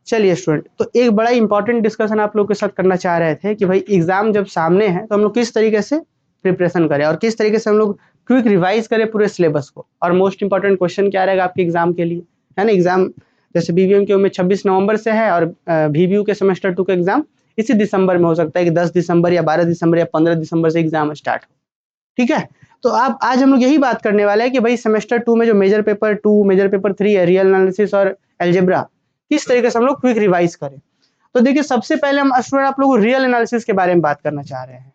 चलिए स्टूडेंट, तो एक बड़ा इंपॉर्टेंट डिस्कशन आप लोग के साथ करना चाह रहे थे कि भाई एग्जाम जब सामने है तो हम लोग किस तरीके से प्रिपरेशन करें और किस तरीके से हम लोग क्विक रिवाइज करें पूरे सिलेबस को। और मोस्ट इंपॉर्टेंट क्वेश्चन क्या रहेगा आपके एग्जाम के लिए, है ना। एग्जाम जैसे बीबीएम के में 26 नवंबर से है और VBU के सेमेस्टर 2 का एग्जाम इसी दिसंबर में हो सकता है कि 10 दिसंबर या 12 दिसंबर या 15 दिसंबर से एग्जाम स्टार्ट हो। ठीक है, तो आप आज हम लोग यही बात करने वाले हैं कि भाई सेमेस्टर 2 में जो मेजर पेपर 2, मेजर पेपर 3 है, रियल एनालिसिस और अलजेब्रा, किस तरीके से हम लोग क्विक रिवाइज करें। तो देखिए, सबसे पहले हम स्टूडेंट आप लोग को रियल एनालिसिस के बारे में बात करना चाह रहे हैं।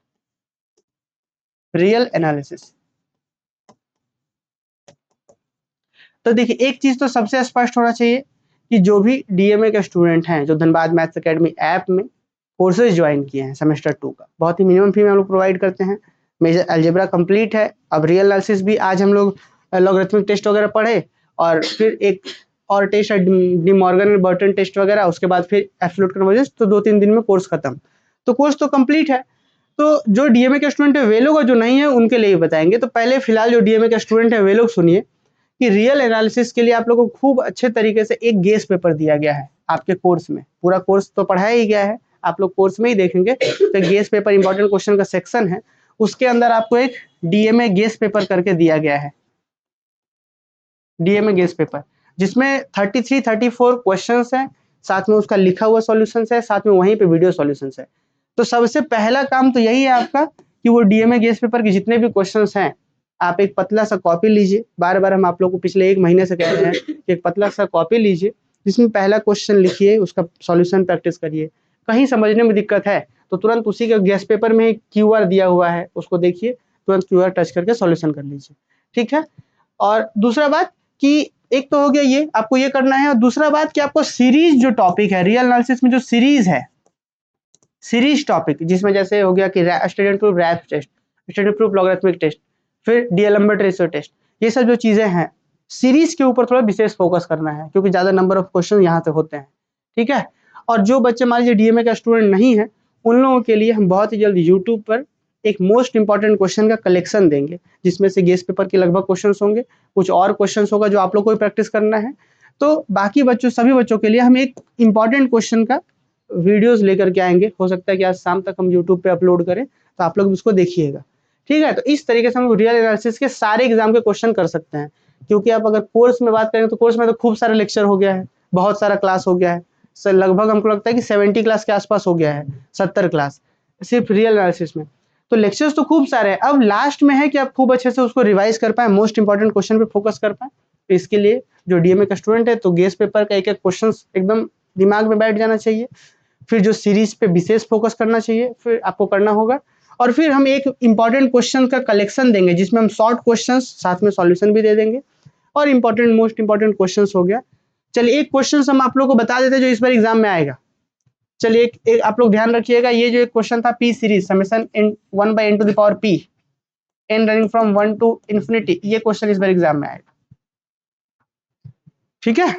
रियल एनालिसिस, तो देखिए एक चीज तो सबसे स्पष्ट होना चाहिए कि जो भी डीएमए के स्टूडेंट हैं जो धनबाद मैथ्स एकेडमी ऐप में कोर्सेज ज्वाइन किए हैं सेमेस्टर 2 का, बहुत ही मिनिमम फी में हम लोग प्रोवाइड करते हैं। मेजर अलजेब्रा कंप्लीट है, अब रियल एनालिसिस भी आज हम लोग लॉगरिथमिक टेस्ट वगैरह पढ़े और फिर एक और टेस्ट है डी मॉर्गन बर्टन टेस्ट वगैरह, उसके बाद फिर एब्सोल्यूट कन्वर्जेंस, तो 2-3 दिन में कोर्स खत्म। तो कोर्स तो कंप्लीट है। तो जो डीएमए के स्टूडेंट है वे लोग, और जो नहीं है उनके लिए बताएंगे। तो पहले फिलहाल जो डीएमए के स्टूडेंट है वे लोग सुनिए कि रियल एनालिसिस के लिए आप लोगों को खूब अच्छे तरीके से एक गेस पेपर दिया गया है आपके कोर्स में। पूरा कोर्स तो पढ़ाया ही गया है, आप लोग कोर्स में ही देखेंगे। तो गेस पेपर इंपॉर्टेंट क्वेश्चन का सेक्शन है, उसके अंदर आपको एक डीएमए गेस पेपर करके दिया गया है। डीएमए गेस पेपर जिसमें 33-34 क्वेश्चंस हैं, साथ में उसका लिखा हुआ सॉल्यूशंस है, साथ में वहीं पे वीडियो सॉल्यूशंस है। तो सबसे पहला काम तो यही है आपका कि वो डीएमए गेस पेपर के जितने भी क्वेश्चंस हैं आप एक पतला सा कॉपी लीजिए। बार बार हम आप लोग को पिछले 1 महीने से कह रहे हैं कि एक पतला सा कॉपी लीजिए जिसमें पहला क्वेश्चन लिखिए, उसका सॉल्यूशन प्रैक्टिस करिए। कहीं समझने में दिक्कत है तो तुरंत उसी के गेस पेपर में क्यूआर दिया हुआ है, उसको देखिए, तुरंत क्यूआर टच करके सॉल्यूशन कर लीजिए। ठीक है, और दूसरा बात कि एक तो हो गया ये आपको ये करना है, और दूसरा बात कि आपको सीरीज जो टॉपिक है रियल एनालिसिस में, जो सीरीज है, सीरीज टॉपिक जिसमें जैसे हो गया कि standard proof rap test, standard proof logarithmic test, फिर डीएलएम्बर्ट रेशियो टेस्ट, ये सब जो चीजें हैं सीरीज के ऊपर थोड़ा विशेष फोकस करना है क्योंकि ज्यादा नंबर ऑफ क्वेश्चन यहाँ से होते हैं। ठीक है, और जो बच्चे मान लीजिए डीएमए का स्टूडेंट नहीं है उन लोगों के लिए हम बहुत ही जल्द यूट्यूब पर एक मोस्ट इंपॉर्टेंट क्वेश्चन का कलेक्शन देंगे जिसमें से गेस पेपर के लगभग क्वेश्चन होंगे, कुछ और क्वेश्चन होगा जो आप लोग को भी प्रैक्टिस करना है। तो बाकी बच्चों, सभी बच्चों के लिए हम एक इंपॉर्टेंट क्वेश्चन का वीडियोस लेकर के आएंगे। हो सकता है कि आज शाम तक हम यूट्यूब पे अपलोड करें, तो आप लोग उसको देखिएगा। ठीक है, तो इस तरीके से हम रियल एनालिसिस के सारे एग्जाम के क्वेश्चन कर सकते हैं। क्योंकि आप अगर कोर्स में बात करें तो कोर्स में तो खूब सारे लेक्चर हो गया है, बहुत सारा क्लास हो गया है, सर लगभग हमको लगता है कि 70 क्लास के आसपास हो गया है, 70 क्लास सिर्फ रियल एनालिसिस में। तो लेक्चर्स तो खूब सारे हैं, अब लास्ट में है कि आप खूब अच्छे से उसको रिवाइज कर पाए, मोस्ट इंपॉर्टेंट क्वेश्चन पे फोकस कर पाए। तो इसके लिए जो डीएमए का स्टूडेंट है तो गेस पेपर का एक एक क्वेश्चन एकदम दिमाग में बैठ जाना चाहिए, फिर जो सीरीज पे विशेष फोकस करना चाहिए, फिर आपको करना होगा। और फिर हम एक इंपॉर्टेंट क्वेश्चन का कलेक्शन देंगे जिसमें हम शॉर्ट क्वेश्चंस साथ में सॉल्यूशन भी दे देंगे, और इंपॉर्टेंट मोस्ट इंपॉर्टेंट क्वेश्चंस हो गया। चलिए एक क्वेश्चन हम आप लोग को बता देते हैं जो इस बार एग्जाम में आएगा। चलिए एक आप लोग ध्यान रखिएगा, ये जो एक क्वेश्चन था P series summation n 1/n⁻p n running from 1 to infinity, ये क्वेश्चन इस बार एग्जाम में आएगा। ठीक है,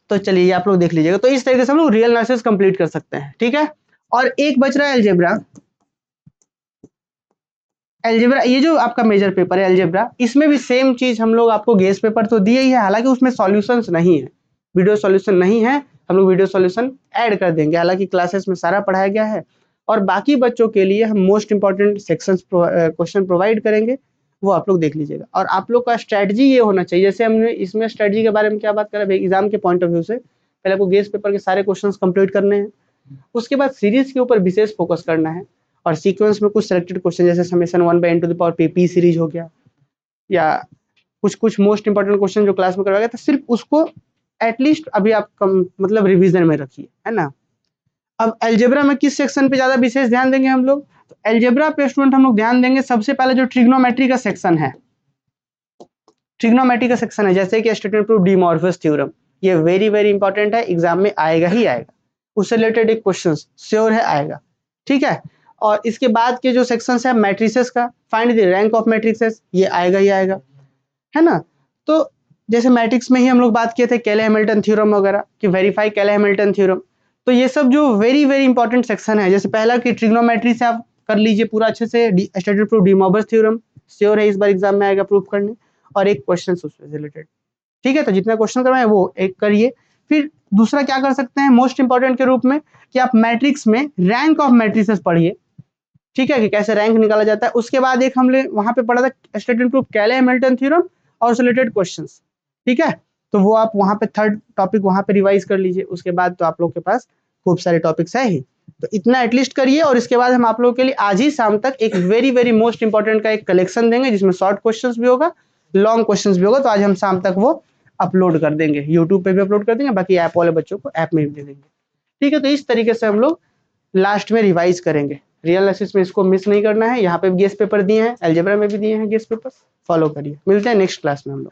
तो चलिए ये आप लोग देख लीजिएगा। तो इस तरीके से हम लोग रियल एनालिसिस कंप्लीट कर सकते हैं। ठीक है, और एक बच रहा है अलजेब्रा। अलजेब्रा ये जो आपका मेजर पेपर है अलजेब्रा, इसमें भी सेम चीज हम लोग आपको गेस पेपर तो दिए ही है, हालांकि उसमें सॉल्यूशंस नहीं है, वीडियो सॉल्यूशन नहीं है। हम लोग वीडियो सॉल्यूशन ऐड कर देंगे, हालांकि क्लासेस में सारा पढ़ाया गया है। और बाकी बच्चों के लिए हम most important sections question provide करेंगे, वो आप लोग देख लीजिएगा। और आप लोग का स्ट्रेटजी ये होना चाहिए, जैसे हमने इसमें स्ट्रेटजी के बारे में क्या बात करा एग्जाम के पॉइंट ऑफ व्यू से, पहले आपको गेस पेपर के सारे क्वेश्चन कंप्लीट करने हैं, उसके बाद सीरीज के ऊपर विशेष फोकस करना है, और सीक्वेंस में कुछ सिलेक्टेड क्वेश्चन जैसे समेशन 1/n⁻p सीरीज हो गया, या कुछ कुछ मोस्ट इंपॉर्टेंट क्वेश्चन जो क्लास में करवाया गया था, सिर्फ उसको एटलीस्ट अभी आप मतलब रिवीजन में रखिए, है ना। अब अलजेब्रा में किस सेक्शन पे ज्यादा विशेष ध्यान देंगे हम लोग, तो अलजेब्रा पे स्टूडेंट हम लोग ध्यान देंगे सबसे पहले जो ट्रिग्नोमेट्री का सेक्शन है, ट्रिग्नोमेट्री का सेक्शन है जैसे कि standard proof De Morgan's theorem, ये वेरी वेरी इंपॉर्टेंट है, एग्जाम में आएगा ही आएगा, उससे रिलेटेड एक क्वेश्चन श्योर है आएगा। ठीक है, और इसके बाद के जो सेक्शंस है मैट्रिसेस का, find the rank of matrices, ये आएगा ही आएगा, है ना। तो जैसे मैट्रिक्स में ही हम लोग बात किए थे केले हैमिल्टन थ्योरम वगैरह कि वेरीफाई केले हैमिल्टन थ्योरम, तो ये सब जो वेरी वेरी इंपॉर्टेंट सेक्शन है। जैसे पहला कि ट्रिग्नोमेट्री से आप कर लीजिए पूरा अच्छे से, standard proof De Morgan's theorem sure है इस बार एग्जाम में आएगा प्रूफ करने, और एक क्वेश्चन उससे रिलेटेड। ठीक है, तो जितना क्वेश्चन करवाए वो एक करिए, फिर दूसरा क्या कर सकते हैं मोस्ट इंपॉर्टेंट के रूप में कि आप मैट्रिक्स में रैंक ऑफ मैट्रिसेस पढ़िए, ठीक है, कि कैसे रैंक निकाला जाता है। उसके बाद एक हमने वहां पे पढ़ा था स्टेट एंड प्रूफ कैले हैमिल्टन थ्योरम और उससे रिलेटेड क्वेश्चंस, ठीक है, तो वो आप वहां पे थर्ड टॉपिक वहां पे रिवाइज कर लीजिए। उसके बाद तो आप लोग के पास खूब सारे टॉपिक्स है ही, तो इतना एटलीस्ट करिए। और इसके बाद हम आप लोगों के लिए आज ही शाम तक एक वेरी वेरी मोस्ट इंपॉर्टेंट का एक कलेक्शन देंगे जिसमें शॉर्ट क्वेश्चंस भी होगा, लॉन्ग क्वेश्चंस भी होगा। तो आज हम शाम तक वो अपलोड कर देंगे, यूट्यूब पे भी अपलोड कर देंगे, बाकी ऐप वाले बच्चों को ऐप में भी दे देंगे, ठीक है। तो इस तरीके से हम लोग लास्ट में रिवाइज करेंगे। रियल एनालिसिस में इसको मिस नहीं करना है। यहाँ पे गेस्ट पेपर दिए हैं, अलजेब्रा में भी दिए हैं गेस्ट पेपर, फॉलो करिए। मिलते हैं नेक्स्ट क्लास में हम लोग।